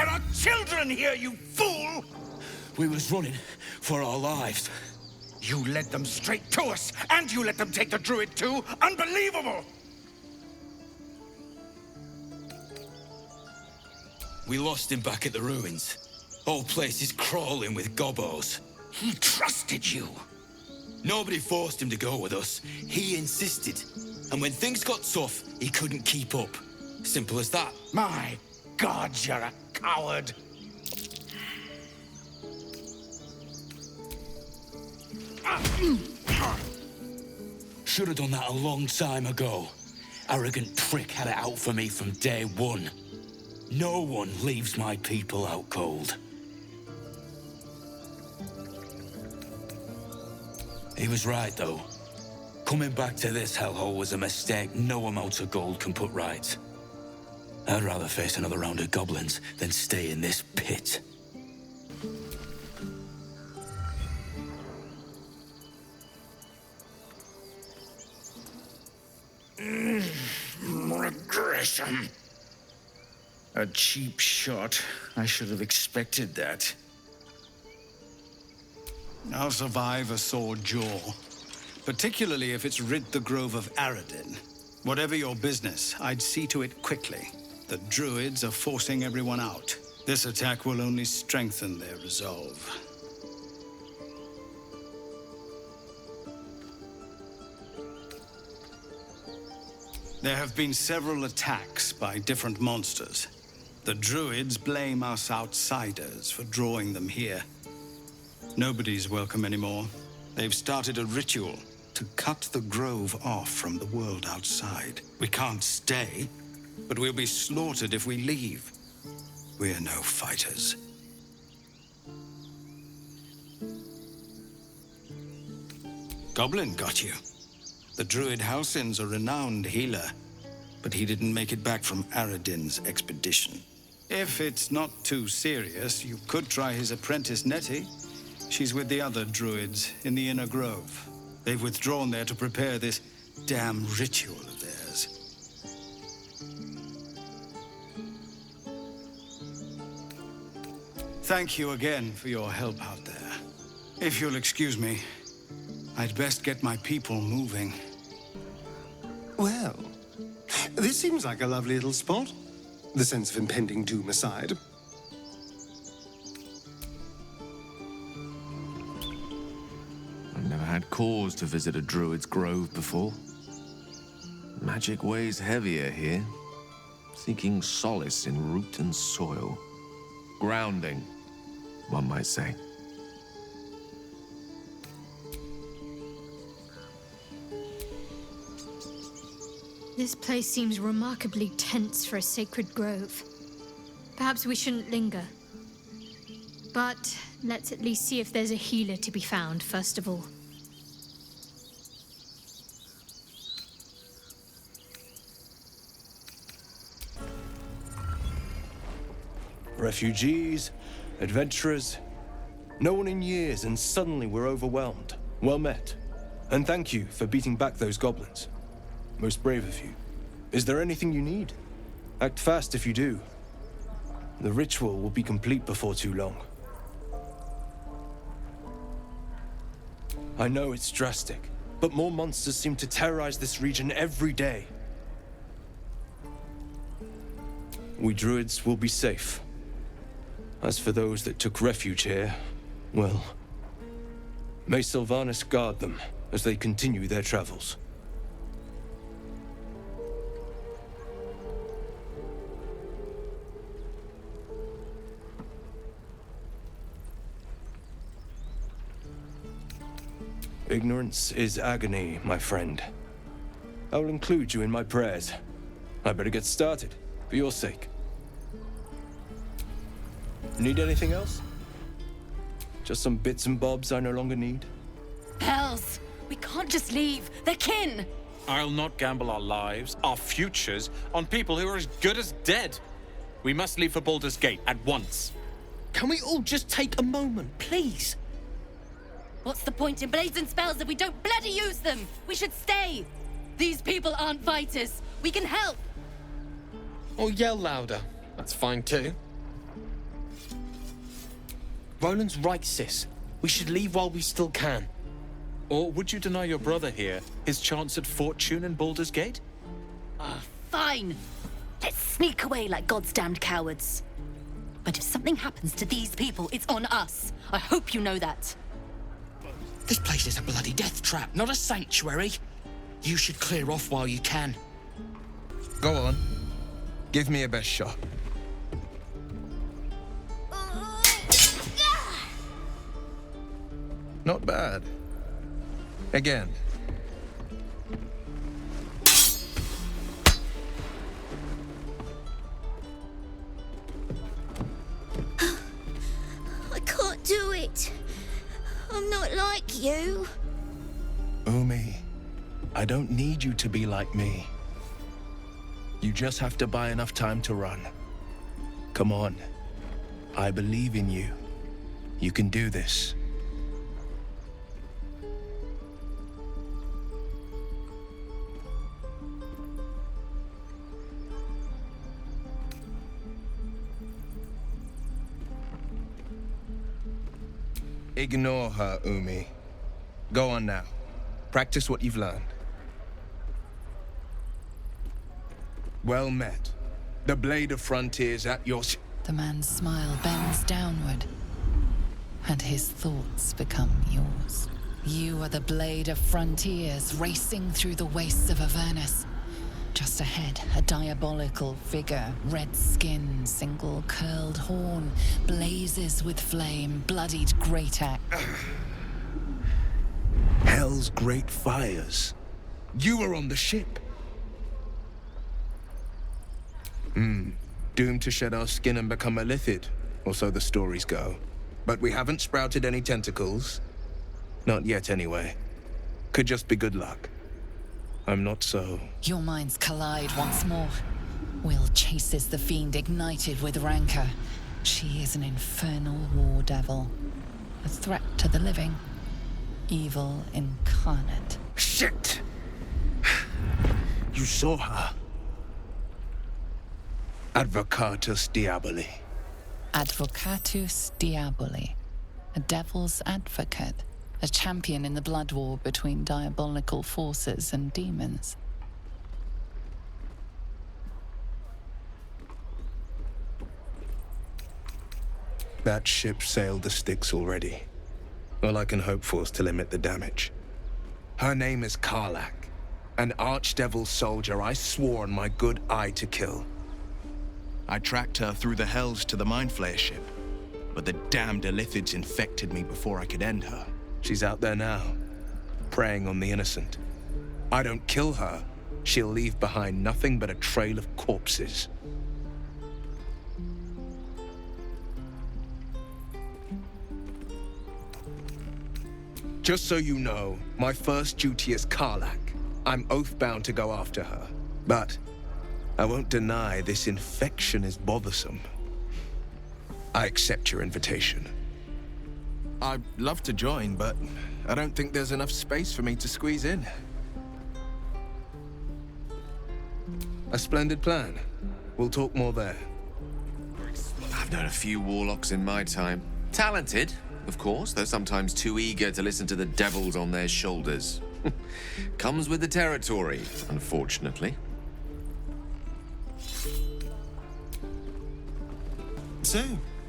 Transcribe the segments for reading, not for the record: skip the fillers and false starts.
There are children here, you fool! We was running for our lives. You led them straight to us, and you let them take the druid too? Unbelievable! We lost him back at the ruins. Whole place is crawling with gobos. He trusted you. Nobody forced him to go with us. He insisted. And when things got tough, he couldn't keep up. Simple as that. My God, you're a coward. Should have done that a long time ago. Arrogant prick had it out for me from day one. No one leaves my people out cold. He was right, though. Coming back to this hellhole was a mistake no amount of gold can put right. I'd rather face another round of goblins than stay in this pit. Regression. A cheap shot. I should have expected that. I'll survive a sore jaw. Particularly if it's rid the grove of Aradin. Whatever your business, I'd see to it quickly. The druids are forcing everyone out. This attack will only strengthen their resolve. There have been several attacks by different monsters. The druids blame us outsiders for drawing them here. Nobody's welcome anymore. They've started a ritual to cut the grove off from the world outside. We can't stay, but we'll be slaughtered if we leave. We're no fighters. Goblin got you. The druid Halsin's a renowned healer, but he didn't make it back from Aradin's expedition. If it's not too serious, you could try his apprentice Nettie. She's with the other druids in the Inner Grove. They've withdrawn there to prepare this damn ritual of theirs. Thank you again for your help out there. If you'll excuse me, I'd best get my people moving. Well, this seems like a lovely little spot. The sense of impending doom aside. I've never had cause to visit a druid's grove before. Magic weighs heavier here, seeking solace in root and soil. Grounding, one might say. This place seems remarkably tense for a sacred grove. Perhaps we shouldn't linger. But let's at least see if there's a healer to be found, first of all. Refugees, adventurers, no one in years, and suddenly we're overwhelmed. Well met. And thank you for beating back those goblins. Most brave of you. Is there anything you need? Act fast if you do. The ritual will be complete before too long. I know it's drastic, but more monsters seem to terrorize this region every day. We druids will be safe. As for those that took refuge here, well, may Sylvanas guard them as they continue their travels. Ignorance is agony, my friend. I will include you in my prayers. I better get started, for your sake. Need anything else? Just some bits and bobs I no longer need? Hells! We can't just leave. They're kin! I'll not gamble our lives, our futures, on people who are as good as dead. We must leave for Baldur's Gate at once. Can we all just take a moment, please? What's the point in blazing spells if we don't bloody use them? We should stay! These people aren't fighters. We can help! Or yell louder. That's fine too. Roland's right, sis. We should leave while we still can. Or would you deny your brother here his chance at fortune in Baldur's Gate? Fine. Let's sneak away like God's damned cowards. But if something happens to these people, it's on us. I hope you know that. This place is a bloody death trap, not a sanctuary. You should clear off while you can. Go on. Give me a best shot. Not bad. Again. I can't do it. I'm not like you. Umi, I don't need you to be like me. You just have to buy enough time to run. Come on. I believe in you. You can do this. Ignore her, Umi. Go on now. Practice what you've learned. Well met. The Blade of Frontiers at your... The man's smile bends downward, and his thoughts become yours. You are the Blade of Frontiers, racing through the wastes of Avernus. Just ahead, a diabolical figure, red skin, single curled horn, blazes with flame, bloodied great axe. Hell's great fires. You were on the ship. Doomed to shed our skin and become a lithid, or so the stories go. But we haven't sprouted any tentacles. Not yet, anyway. Could just be good luck. I'm not so... Your minds collide once more. Will chases the fiend ignited with rancor. She is an infernal war devil. A threat to the living. Evil incarnate. Shit! You saw her. Advocatus Diaboli. Advocatus Diaboli. A devil's advocate. A champion in the blood war between diabolical forces and demons. That ship sailed the Styx already. All I can hope for is to limit the damage. Her name is Karlach, an archdevil soldier I swore on my good eye to kill. I tracked her through the hells to the Mind Flayer ship, but the damned Illithids infected me before I could end her. She's out there now, preying on the innocent. I don't kill her, she'll leave behind nothing but a trail of corpses. Just so you know, my first duty is Karlach. I'm oath-bound to go after her. But I won't deny this infection is bothersome. I accept your invitation. I'd love to join, but I don't think there's enough space for me to squeeze in. A splendid plan. We'll talk more there. I've known a few warlocks in my time. Talented, of course, though sometimes too eager to listen to the devils on their shoulders. Comes with the territory, unfortunately. So,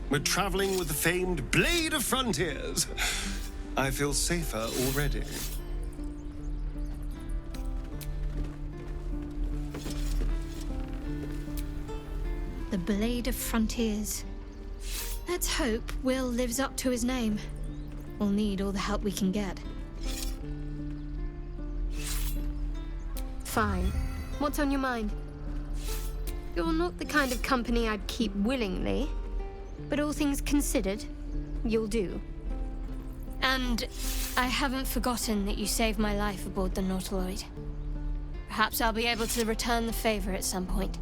we're traveling with the famed Blade of Frontiers. I feel safer already. The Blade of Frontiers. Let's hope Will lives up to his name. We'll need all the help we can get. Fine. What's on your mind? You're not the kind of company I'd keep willingly, but all things considered, you'll do. And I haven't forgotten that you saved my life aboard the Nautiloid. Perhaps I'll be able to return the favor at some point.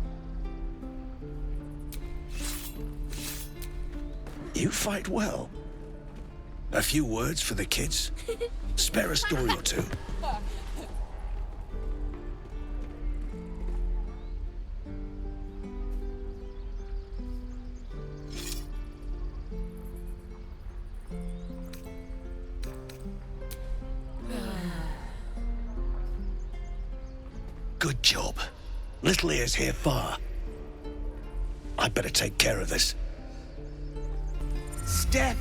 You fight well. A few words for the kids. Spare a story or two. good job. Little ears hear far. I'd better take care of this. Step,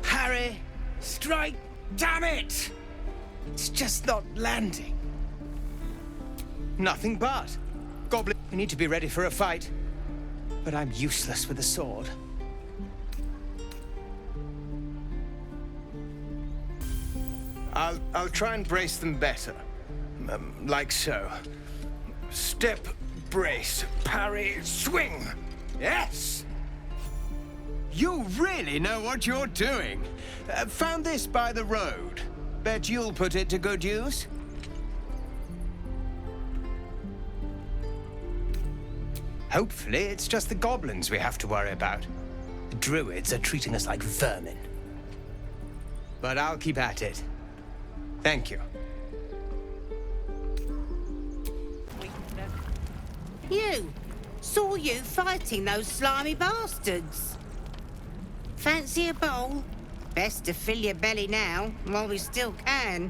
parry, strike, damn it! It's just not landing. Nothing but. Goblin, we need to be ready for a fight. But I'm useless with a sword. I'll try and brace them better. Like so. Step, brace, parry, swing. Yes! You really know what you're doing. Found this by the road. Bet you'll put it to good use. Hopefully, it's just the goblins we have to worry about. The druids are treating us like vermin. But I'll keep at it. Thank you. You! Saw you fighting those slimy bastards. Fancy a bowl? Best to fill your belly now, while we still can.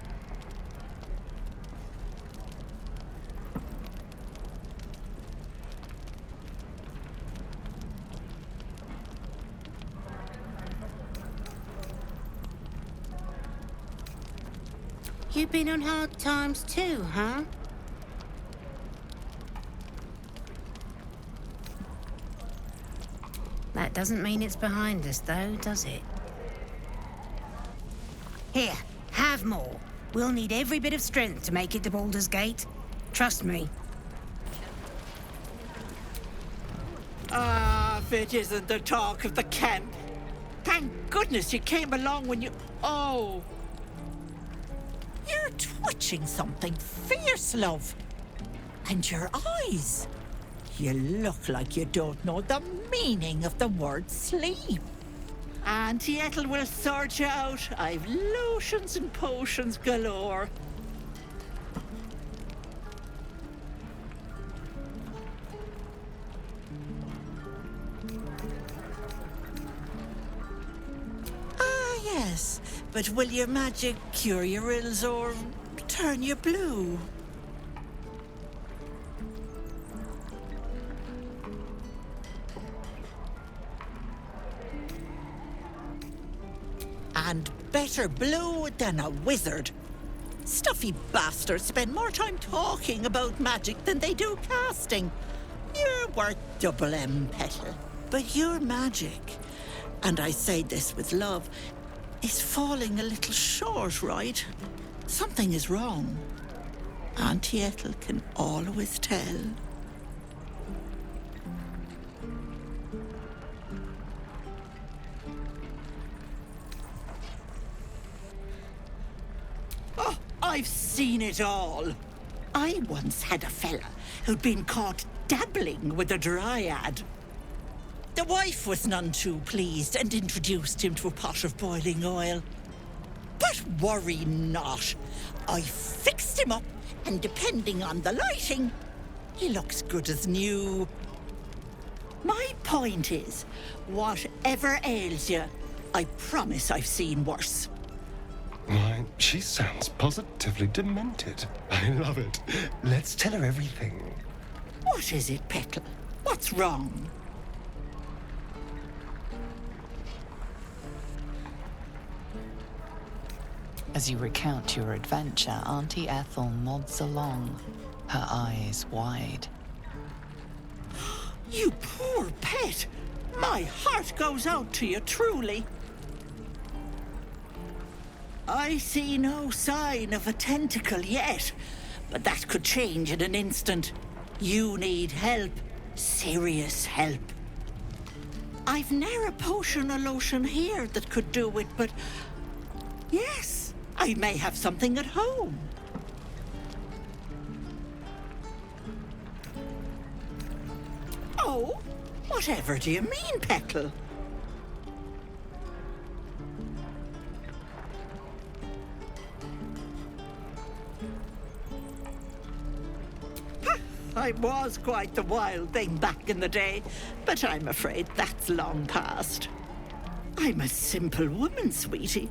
You been on hard times too, huh? That doesn't mean it's behind us, though, does it? Here, have more. We'll need every bit of strength to make it to Baldur's Gate. Trust me. Ah, if it isn't the talk of the camp. Thank goodness you came along when you... Oh. You're twitching something fierce, love. And your eyes. You look like you don't know the meaning of the word sleep. Auntie Ethel will sort you out. I've lotions and potions galore. Ah, yes. But will your magic cure your ills or turn you blue? And better blue than a wizard. Stuffy bastards spend more time talking about magic than they do casting. You're worth double M, Petal. But your magic, and I say this with love, is falling a little short, right? Something is wrong. Auntie Ethel can always tell. Oh, I've seen it all. I once had a fella who'd been caught dabbling with a dryad. The wife was none too pleased and introduced him to a pot of boiling oil. But worry not. I fixed him up, and depending on the lighting, he looks good as new. My point is, whatever ails you, I promise I've seen worse. Why, she sounds positively demented. I love it. Let's tell her everything. What is it, Petal? What's wrong? As you recount your adventure, Auntie Ethel nods along, her eyes wide. You poor pet! My heart goes out to you, truly. I see no sign of a tentacle yet, but that could change in an instant. You need help. Serious help. I've ne'er a potion or lotion here that could do it, but... yes, I may have something at home. Oh, whatever do you mean, Petal? I was quite the wild thing back in the day, but I'm afraid that's long past. I'm a simple woman, sweetie.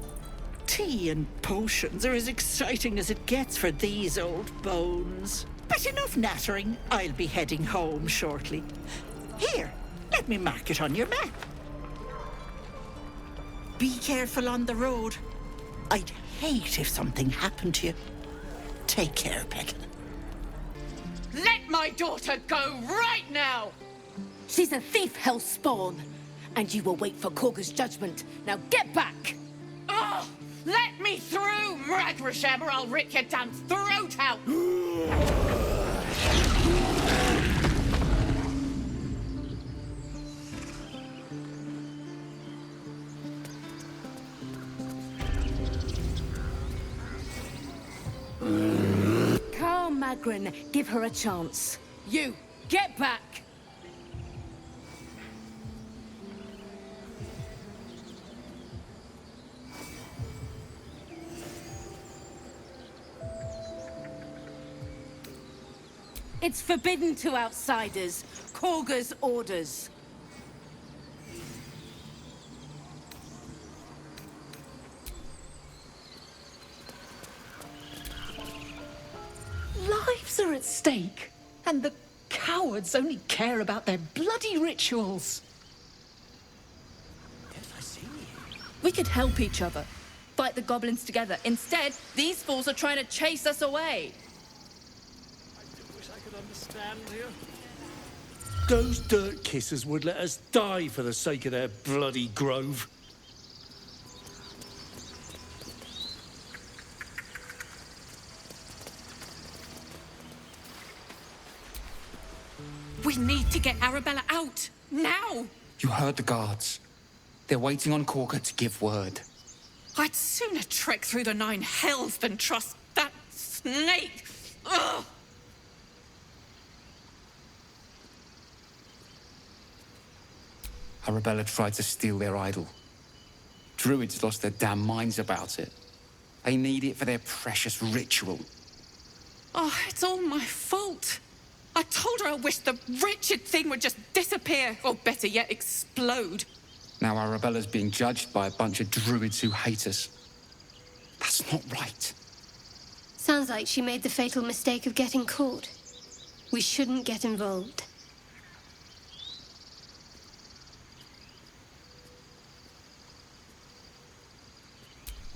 Tea and potions are as exciting as it gets for these old bones. But enough nattering. I'll be heading home shortly. Here, let me mark it on your map. Be careful on the road. I'd hate if something happened to you. Take care, Petal. Let my daughter go right now! She's a thief, hellspawn. And you will wait for Korga's judgment. Now get back! Oh, let me through, Mradrasham, or I'll rip your damn throat out! Calm, Magrin. Give her a chance. You, get back! It's forbidden to outsiders. Korga's orders. Lives are at stake, and the cowards only care about their bloody rituals. We could help each other. Fight the goblins together. Instead, these fools are trying to chase us away. Understand you? Those dirt kissers would let us die for the sake of their bloody grove. We need to get Arabella out, now! You heard the guards. They're waiting on Korga to give word. I'd sooner trek through the 9 hells than trust that snake! Ugh! Arabella tried to steal their idol. Druids lost their damn minds about it. They need it for their precious ritual. Oh, it's all my fault. I told her I wished the wretched thing would just disappear, or better yet, explode. Now Arabella's being judged by a bunch of druids who hate us. That's not right. Sounds like she made the fatal mistake of getting caught. We shouldn't get involved.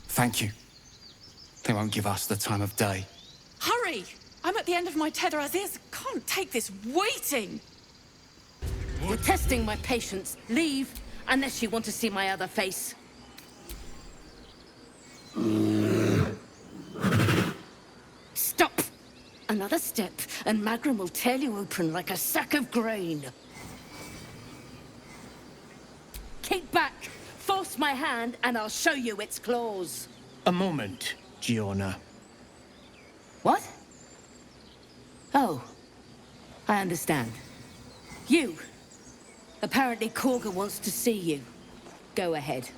Thank you. They won't give us the time of day. Hurry! I'm at the end of my tether as is. Can't take this waiting. You're testing my patience. Leave, unless you want to see my other face. Stop! Another step, and Magrin will tear you open like a sack of grain. Keep back! Force my hand, and I'll show you its claws. A moment, Giona. What? Oh, I understand. You. Apparently Korga wants to see you. Go ahead.